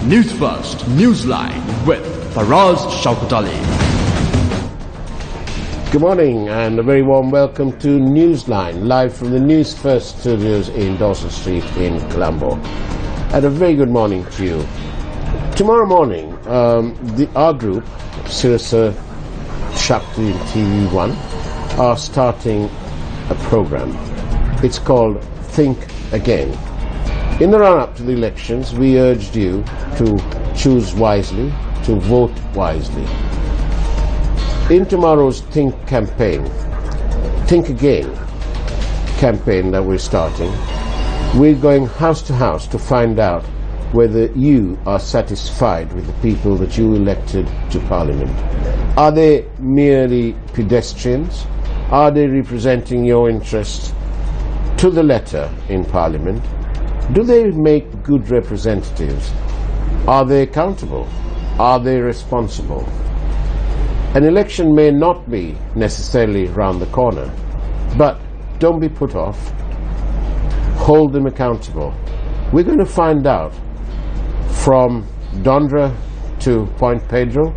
Newsfirst Newsline with Faraz Shaukatali. Good morning and a very warm welcome to Newsline, live from the Newsfirst studios in Dawson Street in Colombo. And a very good morning to you. Tomorrow morning, our group, Sirasa Shakti and TV1, are starting a program. It's called Think Again. In the run-up to the elections, we urged you to choose wisely, to vote wisely. In tomorrow's Think campaign, Think Again campaign that we're starting, we're going house to house to find out whether you are satisfied with the people that you elected to Parliament. Are they merely pedestrians? Are they representing your interests to the letter in Parliament? Do they make good representatives? Are they accountable? Are they responsible? An election may not be necessarily round the corner, but don't be put off. Hold them accountable. We're going to find out from Dondra to Point Pedro,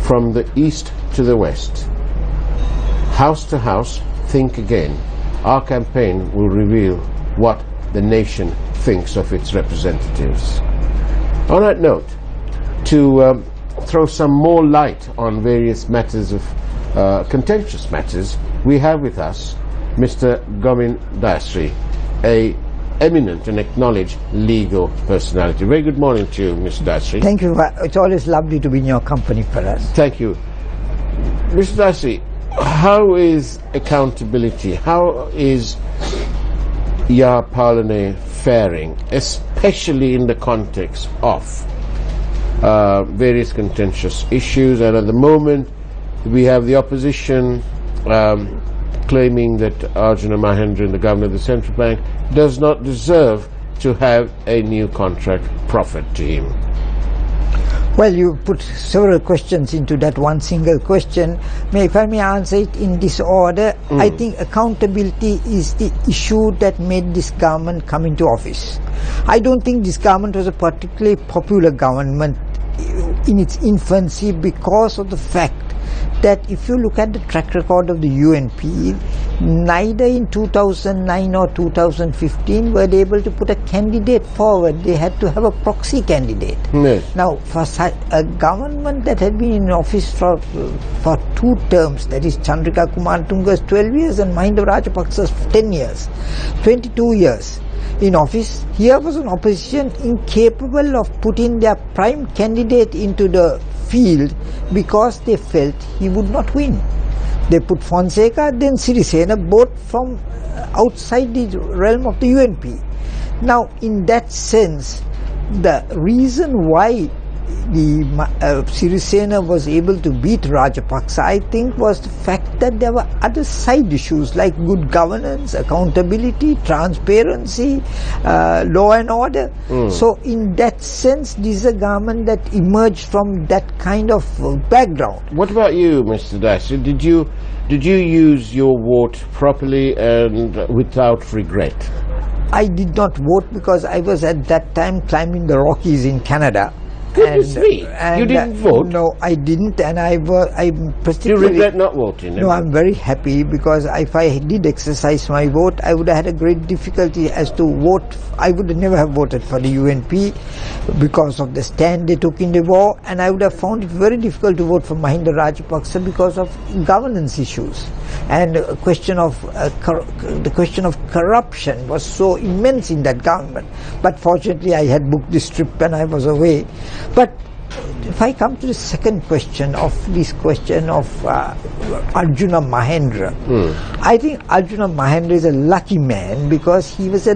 from the east to the west. House to house, think again. Our campaign will reveal what the nation thinks of its representatives. On that note, to throw some more light on various matters of contentious matters, we have with us Mr. Gomin Dasri, a eminent and acknowledged legal personality. Very good morning to you, Mr. Dasri. Thank you. It's always lovely to be in your company, Faraz. Thank you. Mr. Dasri, how is accountability, how is Ya Palane faring, especially in the context of various contentious issues? And at the moment, we have the opposition claiming that Arjuna Mahendran, the governor of the central bank, does not deserve to have a new contract proffered to him. Well, you put several questions into that one single question. If I may answer it in this order, I think accountability is the issue that made this government come into office. I don't think this government was a particularly popular government in its infancy because of the fact that if you look at the track record of the UNP, neither in 2009 or 2015 were they able to put a candidate forward. They had to have a proxy candidate. Yes. Now, for a government that had been in office for 2 terms, that is Chandrika Kumartunga's 12 years and Mahinda Rajapaksa's 10 years, 22 years in office, here was an opposition incapable of putting their prime candidate into the field because they felt he would not win. They put Fonseca, then Sirisena, both from outside the realm of the UNP. Now, in that sense, the reason why the Sirisena was able to beat Rajapaksa, I think, was the fact that there were other side issues like good governance, accountability, transparency, law and order. So in that sense, this is a government that emerged from that kind of background. What about you, Mr. Dasri? Did you use your vote properly and without regret? I did not vote because I was at that time climbing the Rockies in Canada. Goodness me! You didn't vote? No, I didn't, and I'm particularly... You regret not voting? No, I'm very happy because if I did exercise my vote, I would have had a great difficulty as to vote. I would never have voted for the UNP because of the stand they took in the war, and I would have found it very difficult to vote for Mahinda Rajapaksa because of governance issues. And the question of corruption was so immense in that government. But fortunately, I had booked this trip and I was away. But if I come to the second question of Arjuna Mahendra, I think Arjuna Mahendra is a lucky man because he was a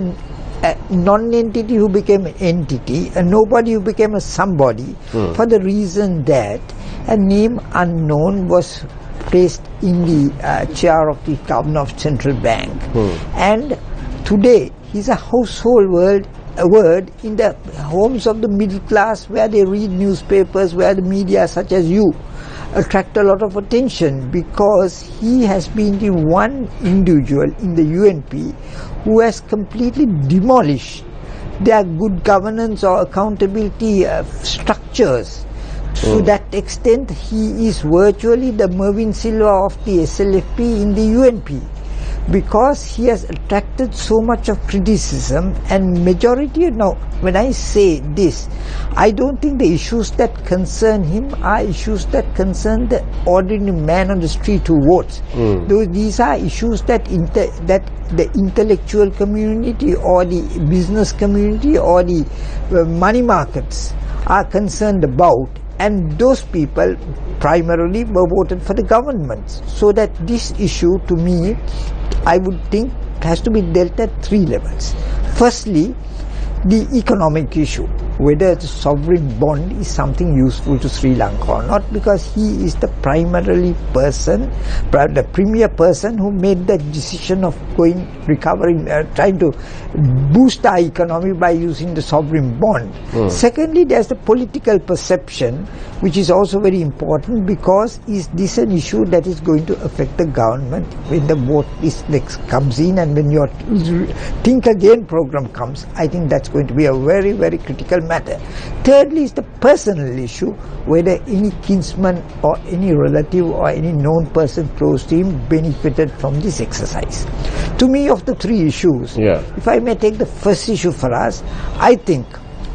non-entity who became an entity, a nobody who became a somebody, for the reason that a name unknown was placed in the chair of the governor of central bank. And today he's a household word in the homes of the middle class, where they read newspapers, where the media such as you attract a lot of attention, because he has been the one individual in the UNP who has completely demolished there are good governance or accountability structures. To that extent, he is virtually the Mervyn Silva of the SLFP in the UNP, because he has attracted so much of criticism, and majority, now when I say this, I don't think the issues that concern him are issues that concern the ordinary man on the street who votes. These are issues that the intellectual community or the business community or the money markets are concerned about, and those people primarily were voted for the governments. So that this issue, to me, I would think has to be dealt at three levels. Firstly, the economic issue, whether the sovereign bond is something useful to Sri Lanka or not, because he is the primarily person, the premier person who made the decision of recovering, trying to boost our economy by using the sovereign bond. Secondly, there's the political perception, which is also very important, because is this an issue that is going to affect the government when the vote comes in, and when your Think Again program comes. I think that's going to be a very, very critical matter. Thirdly is the personal issue, whether any kinsman or any relative or any known person close to him benefited from this exercise. To me, of the three issues, if I may take the first issue for us, I think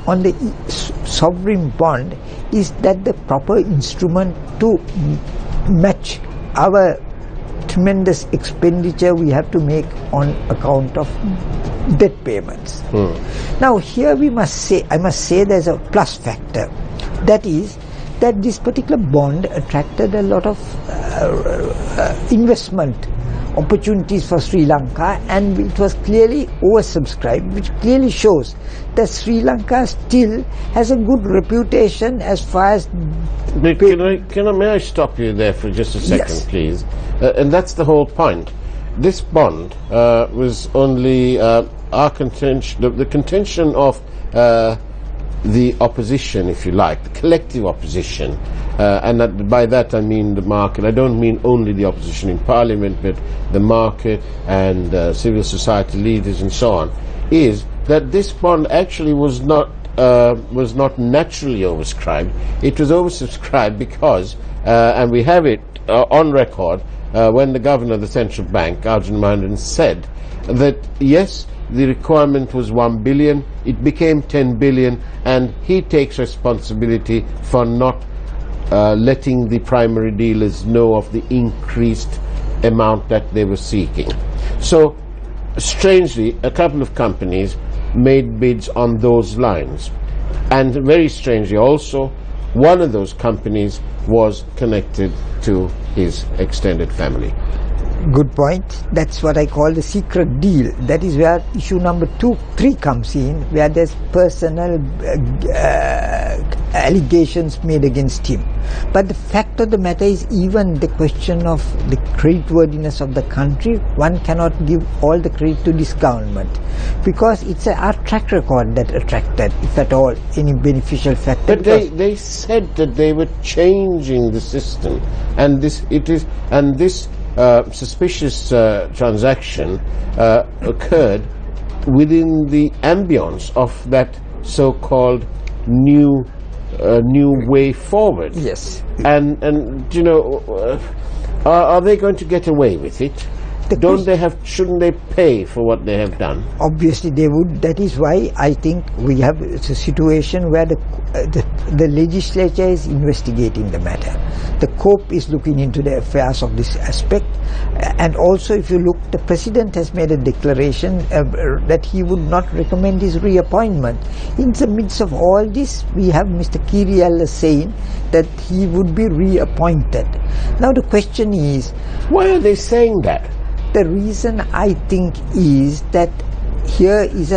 on the sovereign bond is that the proper instrument to match our tremendous expenditure we have to make on account of debt payments. Now here I must say there's a plus factor, that is that this particular bond attracted a lot of investment opportunities for Sri Lanka, and it was clearly oversubscribed, which clearly shows that Sri Lanka still has a good reputation as far as... May I stop you there for just a second, please? And that's the whole point. This bond was only our contention, the contention of the opposition, if you like, the collective opposition, and by that I mean the market. I don't mean only the opposition in parliament, but the market and civil society leaders and so on, is that this bond actually was not naturally oversubscribed. It was oversubscribed because, and we have it on record, when the governor of the central bank, Arjun Mahandan, said that yes, the requirement was 1 billion, it became 10 billion, and he takes responsibility for not letting the primary dealers know of the increased amount that they were seeking. So, strangely, a couple of companies made bids on those lines. And very strangely also, one of those companies was connected to his extended family. Good point. That's what I call the secret deal. That is where issue number 3 comes in, where there's personal allegations made against him. But the fact of the matter is, even the question of the creditworthiness of the country, one cannot give all the credit to this government, because it's our track record that attracted, if at all, any beneficial factor. But they said that they were changing the system, and this suspicious transaction occurred within the ambience of that so-called new way forward. Yes. And you know, are they going to get away with it? Shouldn't they pay for what they have done? Obviously they would. That is why I think we have a situation where the legislature is investigating the matter. The COPE is looking into the affairs of this aspect, and also if you look, the President has made a declaration that he would not recommend his reappointment. In the midst of all this, we have Mr. Kiriella saying that he would be reappointed. Now the question is, why are they saying that? The reason I think is that here is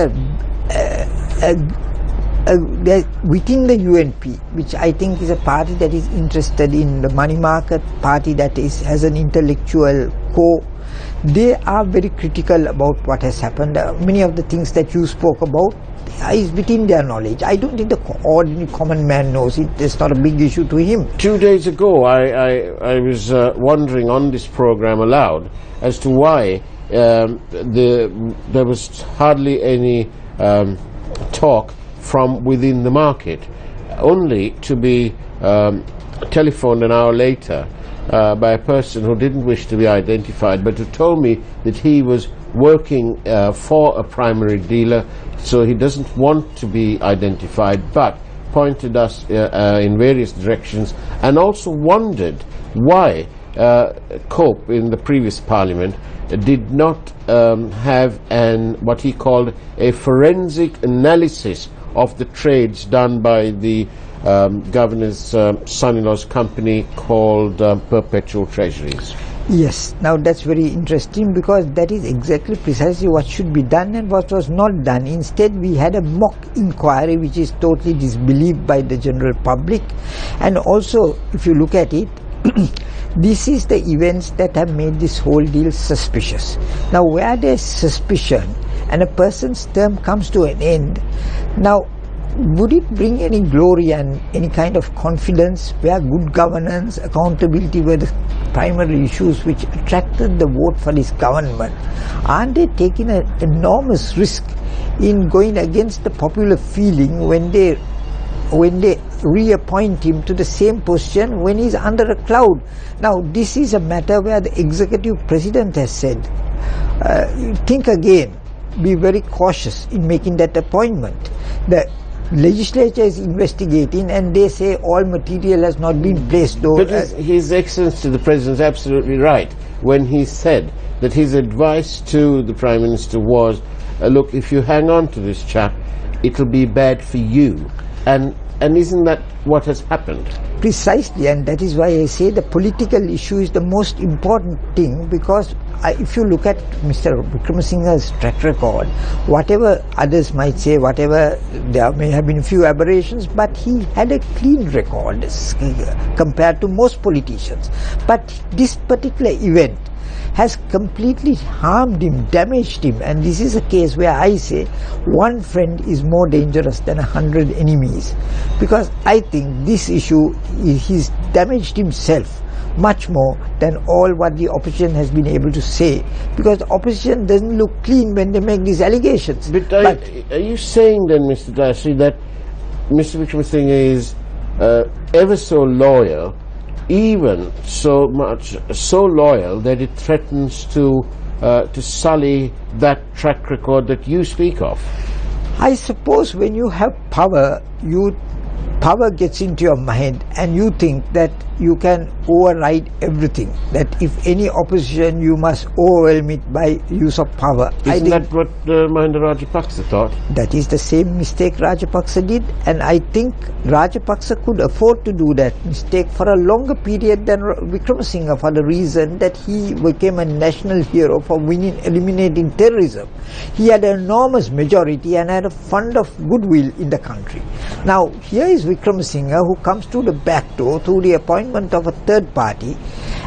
within the UNP, which I think is a party that is interested in the money market, party that has an intellectual core, they are very critical about what has happened. Many of the things that you spoke about is within their knowledge. I don't think the ordinary common man knows it. It's not a big issue to him. 2 days ago, I was wondering on this program aloud as to why there was hardly any talk from within the market, only to be telephoned an hour later by a person who didn't wish to be identified, but who told me that he was working for a primary dealer, so he doesn't want to be identified, but pointed us in various directions, and also wondered why Cope in the previous parliament did not have what he called a forensic analysis of the trades done by the governor's son-in-law's company called Perpetual Treasuries. Yes, now that's very interesting, because that is exactly precisely what should be done and what was not done. Instead, we had a mock inquiry which is totally disbelieved by the general public. And also, if you look at it, this is the events that have made this whole deal suspicious. Now, where there's suspicion and a person's term comes to an end, now would it bring any glory and any kind of confidence where good governance, accountability were the primary issues which attracted the vote for this government? Aren't they taking an enormous risk in going against the popular feeling when they reappoint him to the same position when he's under a cloud? Now, this is a matter where the executive president has said, think again, be very cautious in making that appointment. The legislature is investigating and they say all material has not been placed. Though, but His Excellency the President is absolutely right when he said that his advice to the Prime Minister was, look, if you hang on to this chap, it'll be bad for you. And isn't that what has happened? Precisely, and that is why I say the political issue is the most important thing, because if you look at Mr. Wickremesinghe's track record, whatever others might say, whatever there may have been a few aberrations, but he had a clean record compared to most politicians. But this particular event has completely harmed him, damaged him, and this is a case where I say one friend is more dangerous than 100 enemies, because I think this issue, he's damaged himself much more than all what the opposition has been able to say, because the opposition doesn't look clean when they make these allegations. But are you saying then, Mr. Dashri, that Mr. Wickremesinghe is ever so loyal, even so loyal that it threatens to sully that track record that you speak of? I suppose when you have power, power gets into your mind and you think that you can override everything, that if any opposition you must overwhelm it by use of power. Isn't that what Mahinda Rajapaksa thought? That is the same mistake Rajapaksa did, and I think Rajapaksa could afford to do that mistake for a longer period than Wickremesinghe, for the reason that he became a national hero for eliminating terrorism. He had an enormous majority and had a fund of goodwill in the country. Now here is Wickremesinghe, who comes to the back door through the appointment of a third party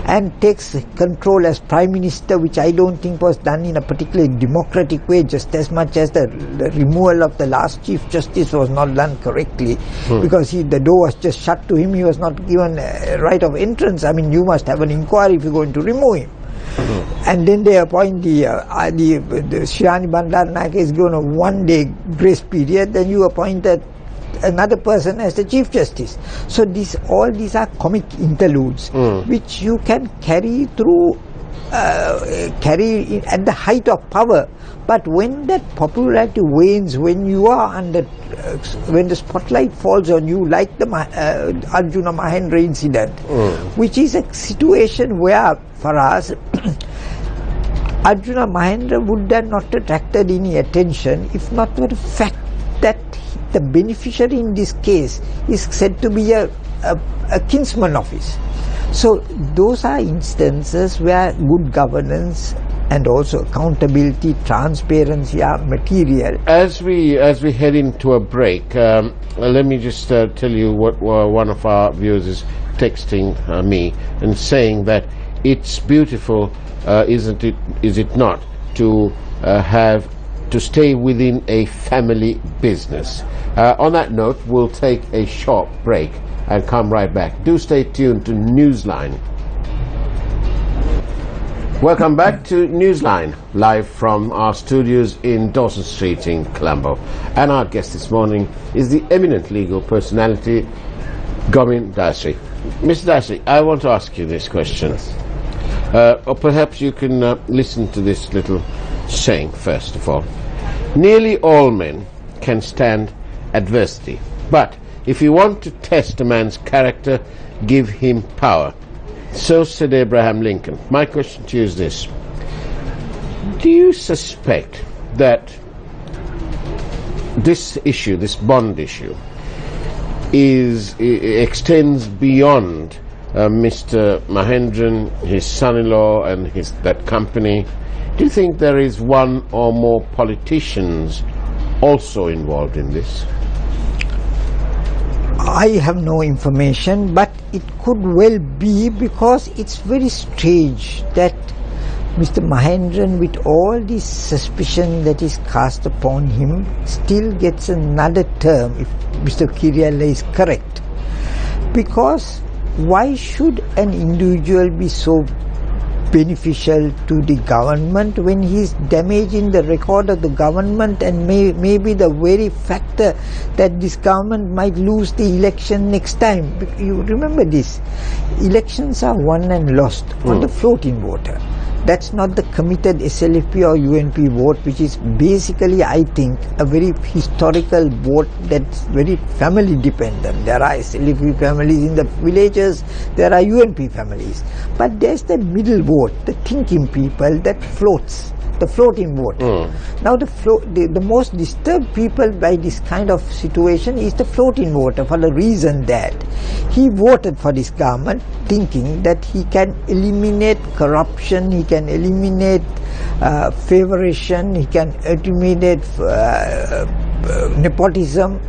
and takes control as Prime Minister, which I don't think was done in a particularly democratic way, just as much as the removal of the last Chief Justice was not done correctly, because the door was just shut to him. He was not given a right of entrance. I mean, you must have an inquiry if you're going to remove him. And then they appoint the Shirani Bandaranaike is given a 1-day grace period, then you appoint another person as the Chief Justice. So all these are comic interludes which you can carry through, at the height of power. But when that popularity wanes, when you are under, when the spotlight falls on you, like the Arjuna Mahendra incident, which is a situation where, for us, Arjuna Mahendra would have not attracted any attention if not for the fact that the beneficiary in this case is said to be a kinsman of his. So those are instances where good governance and also accountability, transparency are material. As we head into a break, let me just tell you what one of our viewers is texting me and saying that it's beautiful, is it not, to stay within a family business. On that note, we'll take a short break and come right back. Do stay tuned to Newsline. Welcome back to Newsline, live from our studios in Dawson Street in Colombo. And our guest this morning is the eminent legal personality, Gomin Dasri. Mr. Dasri, I want to ask you this question. Or perhaps you can listen to this little saying first of all. Nearly all men can stand adversity, but if you want to test a man's character, give him power. So said Abraham Lincoln. My question to you is this. Do you suspect that this issue, this bond issue, extends beyond Mr. Mahendran, his son-in-law and that company? Do you think there is one or more politicians also involved in this? I have no information, but it could well be, because it's very strange that Mr. Mahendran, with all this suspicion that is cast upon him, still gets another term, if Mr. Kirialla is correct. Because why should an individual be so beneficial to the government when he is damaging the record of the government, and maybe the very factor that this government might lose the election next time? You remember this, elections are won and lost on the floating voter. That's not the committed SLFP or UNP vote, which is basically, I think, a very historical vote that's very family dependent. There are SLFP families in the villages, there are UNP families. But there's the middle vote, the thinking people that floats, the floating vote. Now the most disturbed people by this kind of situation is the floating voter, for the reason that he voted for this government thinking that he can eliminate corruption, he can eliminate favoration, he can eliminate nepotism,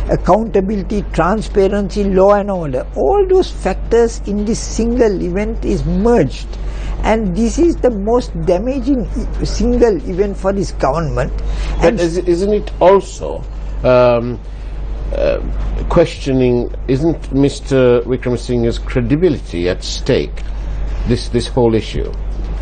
accountability, transparency, law and order. All those factors in this single event is merged. And this is the most damaging single event for this government. But isn't it also questioning, isn't Mr. Wickremesinghe's credibility at stake, this whole issue?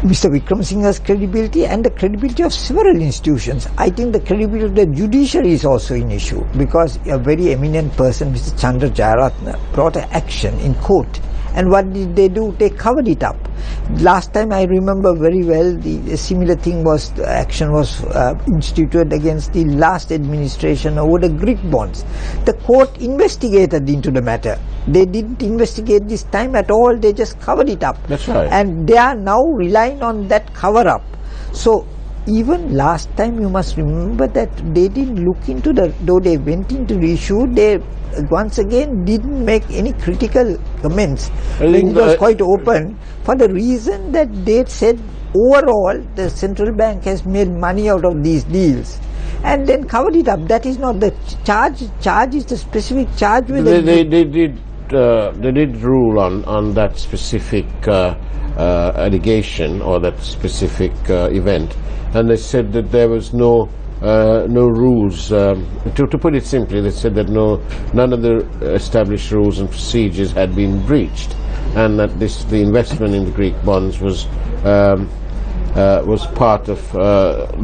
Mr. Wickremesinghe's credibility and the credibility of several institutions. I think the credibility of the judiciary is also an issue, because a very eminent person, Mr. Chandra Jayaratna, brought an action in court. And what did they do? They covered it up. Last time I remember very well, the similar thing was, the action was instituted against the last administration over the Greek bonds. The court investigated into the matter. They didn't investigate this time at all, they just covered it up. That's right. And they are now relying on that cover-up. So even last time, you must remember that they didn't look into though they went into the issue, they once again didn't make any critical comments. It was quite open, for the reason that they said overall the central bank has made money out of these deals, and then covered it up. That is not the charge. Charge is the specific charge with they did rule on that specific allegation or that specific event, and they said that there was no rules. To put it simply, they said that none of the established rules and procedures had been breached, and that the investment in the Greek bonds was part of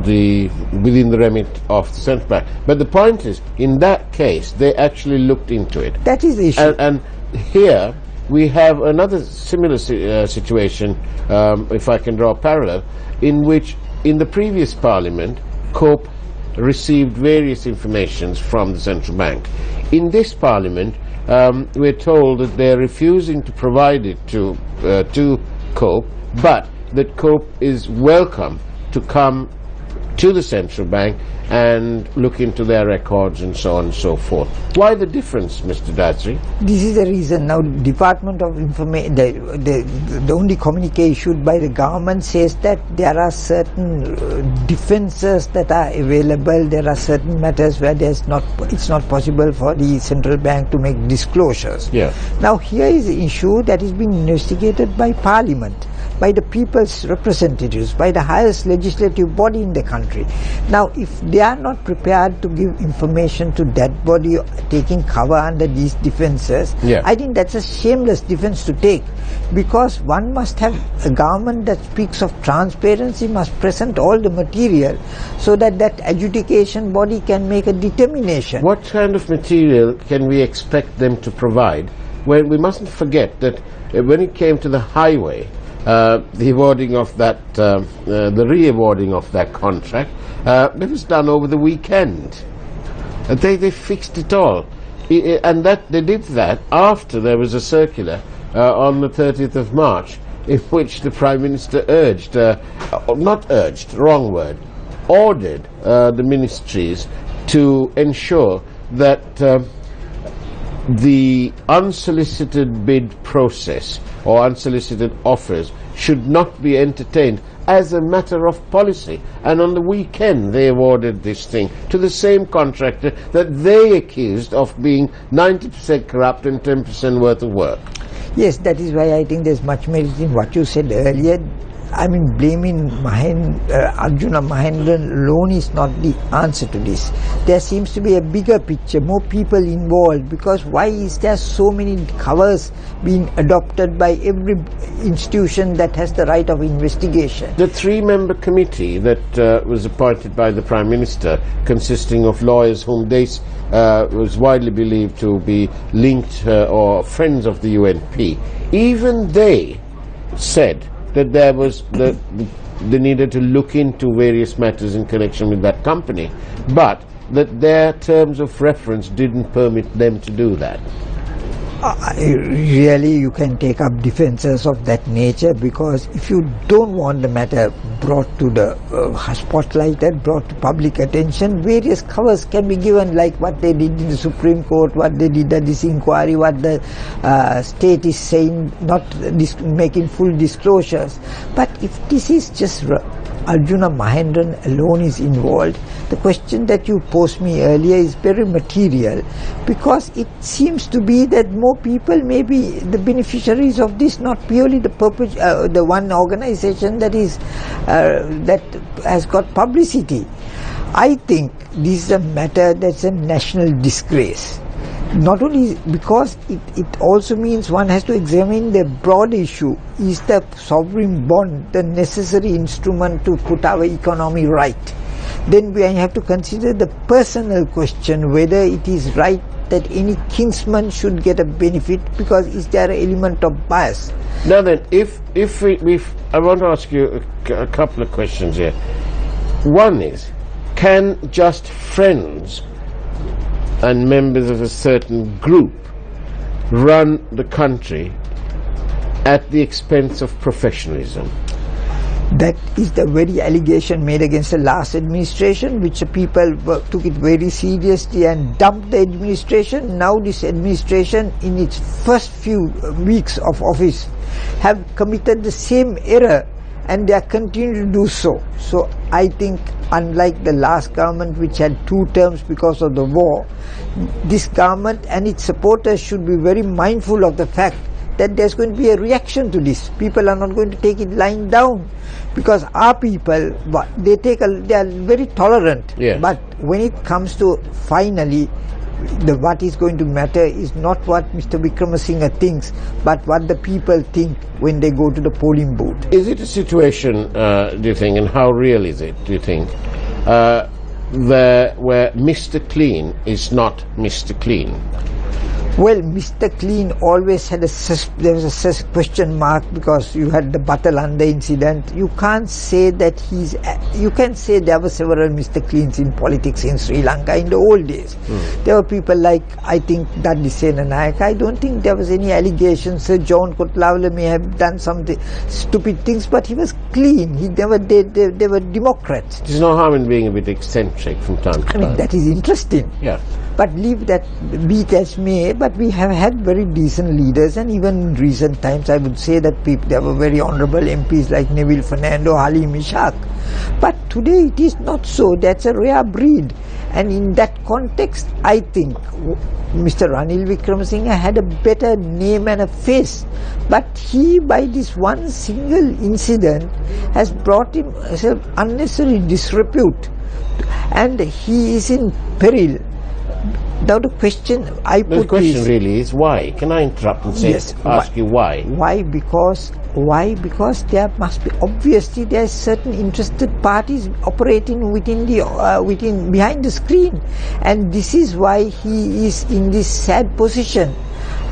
within the remit of the central bank. But the point is, in that case, they actually looked into it. That is the issue. And here we have another similar situation, if I can draw a parallel, in which in the previous parliament, Cope received various informations from the central bank. In this parliament, we're told that they're refusing to provide it to Cope, but that Cope is welcome to come to the central bank and look into their records and so on and so forth. Why the difference, Mr. Dasri? This is the reason. Now, Department of Information, the only communique issued by the government says that there are certain defences that are available. There are certain matters where it's not possible for the central bank to make disclosures. Yeah. Now, here is the issue that is being investigated by Parliament. by the people's representatives, by the highest legislative body in the country. Now, if they are not prepared to give information to that body, taking cover under these defences, I think that's a shameless defence to take, because one must have a government that speaks of transparency, must present all the material so that that adjudication body can make a determination. What kind of material can we expect them to provide? Well, we mustn't forget that when it came to the highway, the awarding of that, the re-awarding of that contract, it was done over the weekend. They fixed it all, and that they did that after there was a circular on the 30th of March, in which the Prime Minister urged, not urged, wrong word, ordered the ministries to ensure that the unsolicited bid process or unsolicited offers should not be entertained as a matter of policy. And on the weekend they awarded this thing to the same contractor that they accused of being 90% corrupt and 10% worth of work. Yes, that is why I think there's much merit in what you said earlier. I mean, blaming Arjuna Mahendran alone is not the answer to this. There seems to be a bigger picture, more people involved, because why is there so many covers being adopted by every institution that has the right of investigation? The three-member committee that was appointed by the Prime Minister, consisting of lawyers whom they was widely believed to be linked or friends of the UNP, even they said that there was they needed to look into various matters in connection with that company, but that their terms of reference didn't permit them to do that. Really, you can take up defences of that nature, because if you don't want the matter brought to the spotlight and brought to public attention, various covers can be given, like what they did in the Supreme Court, what they did at this inquiry, what the state is saying, not making full disclosures. But if this is just Arjuna Mahendran alone is involved, the question that you posed me earlier is very material, because it seems to be that more people may be the beneficiaries of this, not purely the one organization that is that has got publicity. I think this is a matter that's a national disgrace. Not only because it also means one has to examine the broad issue. Is the sovereign bond the necessary instrument to put our economy right? Then we have to consider the personal question, whether it is right that any kinsman should get a benefit, because is there an element of bias? Now then, if I want to ask you a couple of questions here. One is, can just friends and members of a certain group run the country at the expense of professionalism? That is the very allegation made against the last administration, which the people took it very seriously and dumped the administration. Now this administration, in its first few weeks of office, have committed the same error, and they are continuing to do so. So I think, unlike the last government, which had 2 terms because of the war, this government and its supporters should be very mindful of the fact that there's going to be a reaction to this. People are not going to take it lying down, because our people, they are very tolerant. Yes. But when it comes to finally, what is going to matter is not what Mr. Wickremesinghe thinks, but what the people think when they go to the polling booth. Is it a situation, do you think, and how real is it, do you think, where Mr. Clean is not Mr. Clean? Well, Mr. Clean always had there was a question mark, because you had the Batalanda incident. You can't say that you can say there were several Mr. Cleans in politics in Sri Lanka in the old days. There were people like, I think, Daddi Senanayake. I don't think there was any allegation. Sir John Kotlawala may have done some stupid things, but he was clean. He never did. They were Democrats. There's no harm in being a bit eccentric from time to time. I mean, that is interesting. Yeah. But leave that be as may, but we have had very decent leaders, and even in recent times I would say that there were very honourable MPs like Neville Fernando, Halim Ishaq. But today it is not so. That's a rare breed. And in that context, I think Mr. Ranil Wickremesinghe had a better name and a face. But he, by this one single incident, has brought himself unnecessary disrepute. And he is in peril. Now the question I put is... The question really is why? Can I interrupt and say, yes, ask you why? Why? Because there must be, obviously there are certain interested parties operating behind the screen, and this is why he is in this sad position.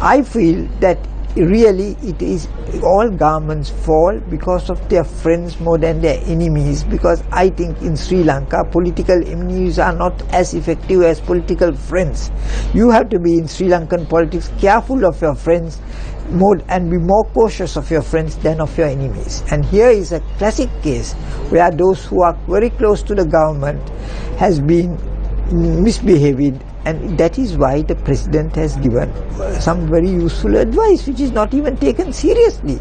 I feel that really it is all governments fall because of their friends more than their enemies, because I think in Sri Lanka political enemies are not as effective as political friends. You have to be in Sri Lankan politics careful of your friends and be more cautious of your friends than of your enemies. And here is a classic case where those who are very close to the government has been misbehaving, and that is why the president has given some very useful advice which is not even taken seriously.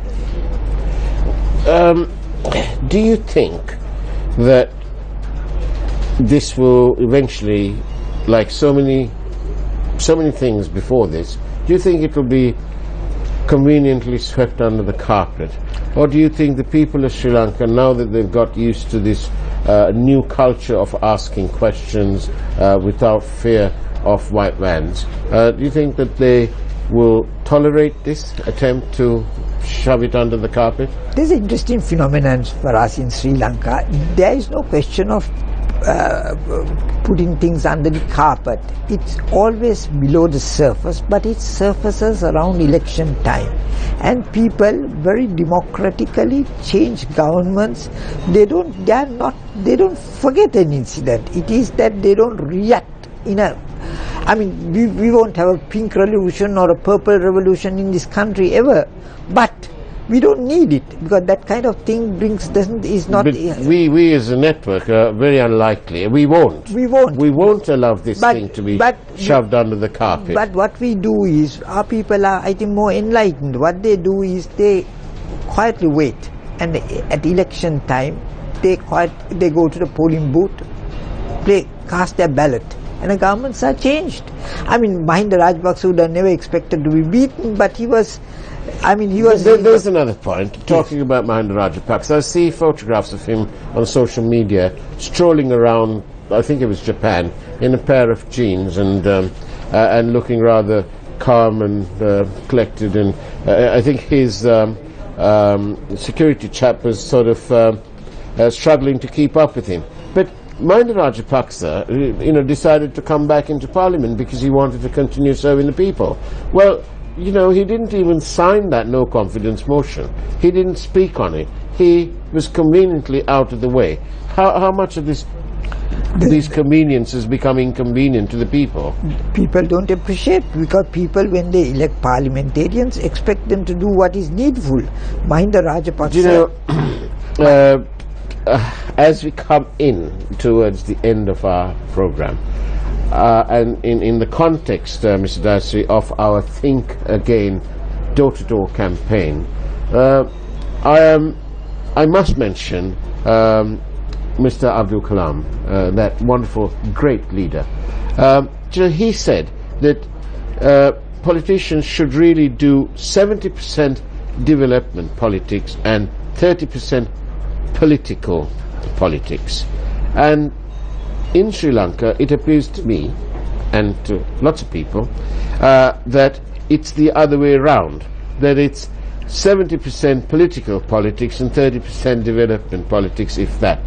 Do you think that this will eventually, like so many things before this, do you think it will be conveniently swept under the carpet? Or do you think the people of Sri Lanka, now that they've got used to this new culture of asking questions without fear of white vans, do you think that they will tolerate this attempt to shove it under the carpet? There's an interesting phenomenon for us in Sri Lanka. There is no question of putting things under the carpet. It's always below the surface, but it surfaces around election time, and people very democratically change governments. They don't forget an incident. It is that they don't react in a... I mean, we won't have a pink revolution or a purple revolution in this country ever, but we don't need it, because that kind of thing is not... But we as a network are very unlikely. We won't allow this thing to be shoved under the carpet. But what we do is, our people are, I think, more enlightened. What they do is they quietly wait, and at election time they go to the polling booth, they cast their ballot, and the governments are changed. I mean, Mahinda Rajapaksa would have never expected to be beaten, but he was... There's another point. Talking about Mahinda Rajapaksa, I see photographs of him on social media strolling around, I think it was Japan, in a pair of jeans and looking rather calm and collected. And I think his security chap was sort of struggling to keep up with him. But Mahinda Rajapaksa, decided to come back into Parliament because he wanted to continue serving the people. Well, he didn't even sign that no confidence motion. He didn't speak on it. He was conveniently out of the way. How much of these conveniences become inconvenient to the people? People don't appreciate, because people, when they elect parliamentarians, expect them to do what is needful. Mahinda Rajapaksa... as we come in towards the end of our program, and in the context, Mr. Dayasri, of our Think Again door-to-door campaign, I must mention Mr. Abdul Kalam, that wonderful, great leader. He said that politicians should really do 70% development politics and 30% political politics. And in Sri Lanka, it appears to me, and to lots of people, that it's the other way around, that it's 70% political politics and 30% development politics, if that.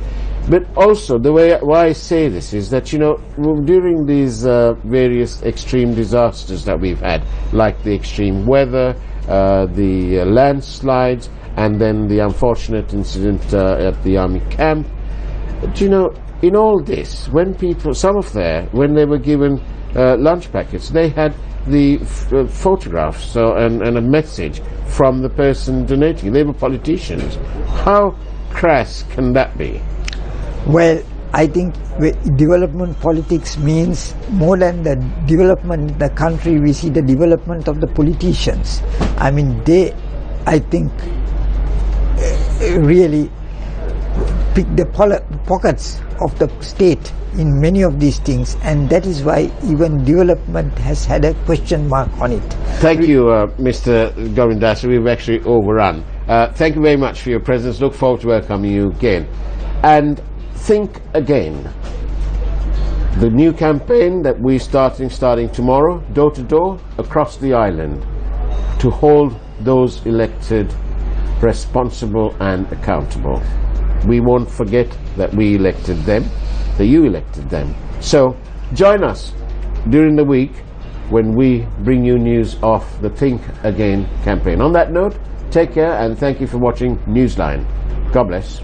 But also, why I say this is that, during these various extreme disasters that we've had, like the extreme weather, the landslides, and then the unfortunate incident at the army camp, in all this, when they were given lunch packets, they had the photographs and a message from the person donating. They were politicians. How crass can that be? Well, I think development politics means more than the development in the country. We see the development of the politicians. I mean, they, I think, really pick the pockets of the state in many of these things, and that is why even development has had a question mark on it. Thank you, Mr. Govindas. We've actually overrun. Thank you very much for your presence. Look forward to welcoming you again. And think again. The new campaign that we're starting tomorrow, door to door, across the island, to hold those elected responsible and accountable. We won't forget that we elected them, that you elected them. So join us during the week when we bring you news of the Think Again campaign. On that note, take care and thank you for watching Newsline. God bless.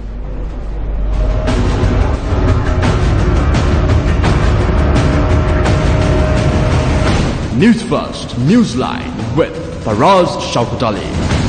News First, Newsline with Faraz Shaukut Ali.